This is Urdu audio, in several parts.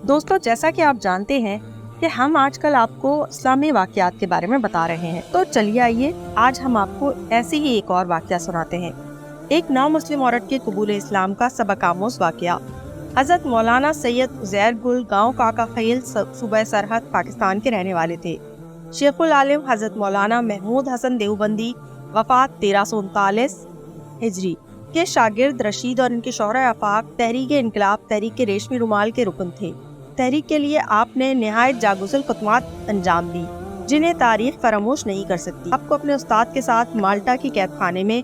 دوستو، جیسا کہ آپ جانتے ہیں کہ ہم آج کل آپ کو اسلامی واقعات کے بارے میں بتا رہے ہیں، تو چلیے آئیے آج ہم آپ کو ایسے ہی ایک اور واقعہ سناتے ہیں۔ ایک نو مسلم عورت کے قبول اسلام کا سبق آموز واقعہ۔ حضرت مولانا سید عزیر گل گاؤں کاکا خیل صوبہ سرحد پاکستان کے رہنے والے تھے۔ شیخ العالم حضرت مولانا محمود حسن دیوبندی وفات 1339 ہجری کے شاگرد رشید اور ان کے شوہر آفاق تحریک انقلاب تحریک ریشمی رومال کے رکن تھے۔ تحریک کے لیے آپ نے نہایت جاگزل خدمات انجام دی جنہیں تاریخ فراموش نہیں کر سکتی۔ آپ کو اپنے استاد کے ساتھ مالٹا کی قید خانے میں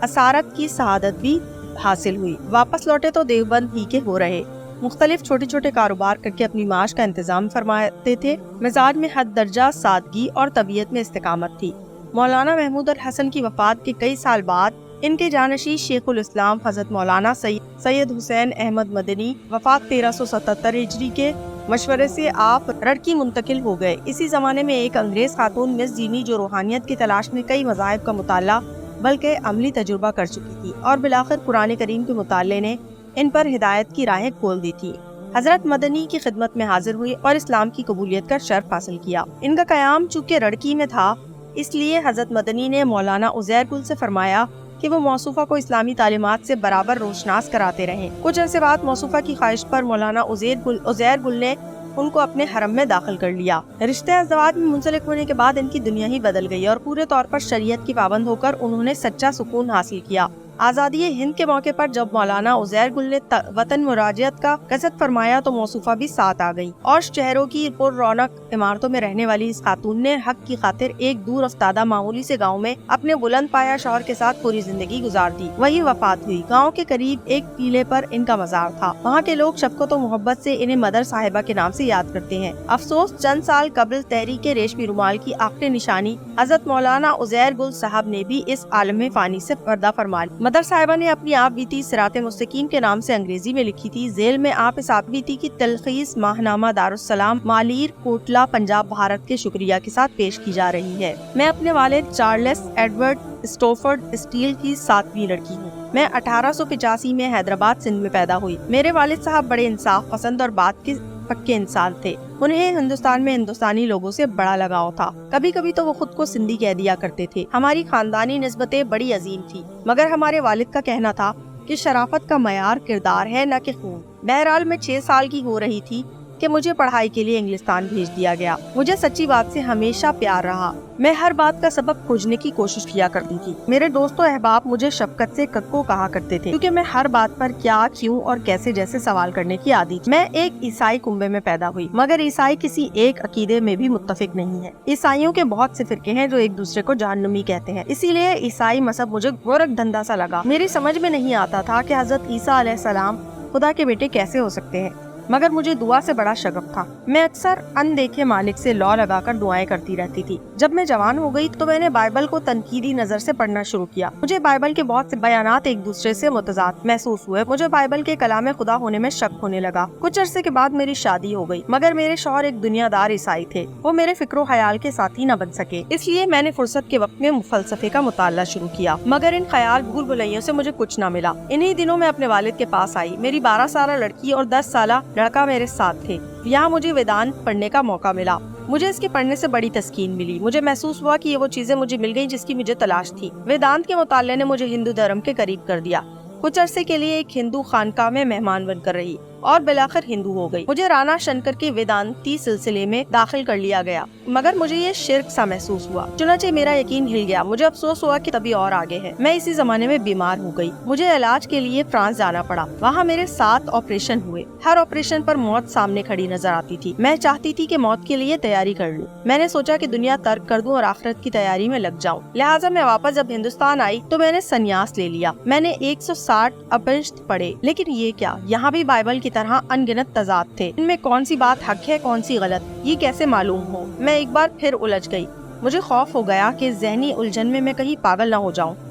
اسارت کی شہادت بھی حاصل ہوئی۔ واپس لوٹے تو دیوبند ہی کے ہو رہے، مختلف چھوٹے چھوٹے کاروبار کر کے اپنی معاش کا انتظام فرماتے تھے۔ مزاج میں حد درجہ سادگی اور طبیعت میں استقامت تھی۔ مولانا محمود الحسن کی وفات کے کئی سال بعد ان کے جانشین شیخ الاسلام حضرت مولانا سید حسین احمد مدنی وفات 1377 ہجری کے مشورے سے آپ رڑکی منتقل ہو گئے۔ اسی زمانے میں ایک انگریز خاتون مس جینی جو روحانیت کی تلاش میں کئی مذاہب کا مطالعہ بلکہ عملی تجربہ کر چکی تھی اور بالآخر قرآن کریم کے مطالعے نے ان پر ہدایت کی راہیں کھول دی تھی، حضرت مدنی کی خدمت میں حاضر ہوئی اور اسلام کی قبولیت کا شرف حاصل کیا۔ ان کا قیام چونکہ رڑکی میں تھا، اس لیے حضرت مدنی نے مولانا عزیر گل سے فرمایا کہ وہ موصوفہ کو اسلامی تعلیمات سے برابر روشناس کراتے رہیں۔ کچھ عرصے بعد موصوفہ کی خواہش پر مولانا عزیر گل نے ان کو اپنے حرم میں داخل کر لیا۔ رشتے ازدواج میں منسلک ہونے کے بعد ان کی دنیا ہی بدل گئی اور پورے طور پر شریعت کی پابند ہو کر انہوں نے سچا سکون حاصل کیا۔ آزادی ہند کے موقع پر جب مولانا عزیر گل نے وطن مراجعت کا قصد فرمایا تو موصوفہ بھی ساتھ آ گئی اور شہروں کی پر رونق عمارتوں میں رہنے والی اس خاتون نے حق کی خاطر ایک دور افتادہ معمولی سے گاؤں میں اپنے بلند پایا شوہر کے ساتھ پوری زندگی گزار دی۔ وہی وفات ہوئی۔ گاؤں کے قریب ایک ٹیلے پر ان کا مزار تھا۔ وہاں کے لوگ شفقت و محبت سے انہیں مدر صاحبہ کے نام سے یاد کرتے ہیں۔ افسوس چند سال قبل تحریک ریشمی رومال کی آخری نشانی حضرت مولانا عزیر گل صاحب نے بھی اس عالم فانی سے پردہ فرما لیا۔ مدر صاحبہ نے اپنی آپ بیتی صراط مستقیم کے نام سے انگریزی میں لکھی تھی۔ ذیل میں آپ اس آپ بیتی کی تلخیص ماہنامہ دارالسلام مالیر کوٹلہ پنجاب بھارت کے شکریہ کے ساتھ پیش کی جا رہی ہے۔ میں اپنے والد چارلس ایڈورڈ اسٹوفرڈ اسٹیل کی 7ویں لڑکی ہوں۔ میں 1885 میں حیدرآباد سندھ میں پیدا ہوئی۔ میرے والد صاحب بڑے انصاف پسند اور بات کے پکے انسان تھے۔ انہیں ہندوستان میں ہندوستانی لوگوں سے بڑا لگاؤ تھا۔ کبھی کبھی تو وہ خود کو سندھی کہہ دیا کرتے تھے۔ ہماری خاندانی نسبتیں بڑی عظیم تھی، مگر ہمارے والد کا کہنا تھا کہ شرافت کا معیار کردار ہے نہ کہ خون۔ بہرحال میں 6 سال کی ہو رہی تھی کہ مجھے پڑھائی کے لیے انگلستان بھیج دیا گیا۔ مجھے سچی بات سے ہمیشہ پیار رہا۔ میں ہر بات کا سبب کھوجنے کی کوشش کیا کرتی تھی۔ میرے دوست و احباب مجھے شفقت سے ککو کہا کرتے تھے کیونکہ میں ہر بات پر کیا، کیوں اور کیسے جیسے سوال کرنے کی عادی تھی۔ میں ایک عیسائی کنبے میں پیدا ہوئی، مگر عیسائی کسی ایک عقیدے میں بھی متفق نہیں ہے۔ عیسائیوں کے بہت سے فرقے ہیں جو ایک دوسرے کو جہنمی کہتے ہیں، اسی لیے عیسائی مذہب مجھے گورکھ دھندا سا لگا۔ میری سمجھ میں نہیں آتا تھا کہ حضرت عیسیٰ علیہ السلام خدا کے بیٹے کیسے ہو سکتے ہیں، مگر مجھے دعا سے بڑا شغف تھا۔ میں اکثر اندیکھے مالک سے لا لگا کر دعائیں کرتی رہتی تھی۔ جب میں جوان ہو گئی تو میں نے بائبل کو تنقیدی نظر سے پڑھنا شروع کیا۔ مجھے بائبل کے بہت سے بیانات ایک دوسرے سے متضاد محسوس ہوئے۔ مجھے بائبل کے کلام خدا ہونے میں شک ہونے لگا۔ کچھ عرصے کے بعد میری شادی ہو گئی، مگر میرے شوہر ایک دنیا دار عیسائی تھے۔ وہ میرے فکر و خیال کے ساتھی نہ بن سکے، اس لیے میں نے فرصت کے وقت میں فلسفے کا مطالعہ شروع کیا، مگر ان خیال بھول بھلائیوں سے مجھے کچھ نہ ملا۔ انہی دنوں میں اپنے والد کے پاس آئی۔ میری 12 سالہ لڑکی اور 10 سالہ لڑکا میرے ساتھ تھے۔ یہاں مجھے ویدانت پڑھنے کا موقع ملا۔ مجھے اس کے پڑھنے سے بڑی تسکین ملی۔ مجھے محسوس ہوا کہ یہ وہ چیزیں مجھے مل گئیں جس کی مجھے تلاش تھی۔ ویدانت کے مطالعے نے مجھے ہندو دھرم کے قریب کر دیا۔ کچھ عرصے کے لیے ایک ہندو خانقاہ میں مہمان بن کر رہی اور بالآخر ہندو ہو گئی۔ مجھے رانا شنکر کے ویدانتی سلسلے میں داخل کر لیا گیا، مگر مجھے یہ شرک سا محسوس ہوا۔ چنانچہ میرا یقین ہل گیا۔ مجھے افسوس ہوا کہ تبھی اور آگے ہے۔ میں اسی زمانے میں بیمار ہو گئی۔ مجھے علاج کے لیے فرانس جانا پڑا۔ وہاں میرے 7 آپریشن ہوئے۔ ہر آپریشن پر موت سامنے کھڑی نظر آتی تھی۔ میں چاہتی تھی کہ موت کے لیے تیاری کر لوں۔ میں نے سوچا کہ دنیا ترک کر دوں اور آخرت کی تیاری میں لگ جاؤں۔ لہٰذا میں واپس جب ہندوستان آئی تو میں نے سنیاس لے لیا۔ میں نے 160 اپنشد پڑھے، لیکن یہ کیا، یہاں بھی بائبل کی طرح انگنت تضاد تھے۔ ان میں کون سی بات حق ہے، کون سی غلط، یہ کیسے معلوم ہو؟ میں ایک بار پھر الجھ گئی۔ مجھے خوف ہو گیا کہ ذہنی الجھن میں کہیں پاگل نہ ہو جاؤں۔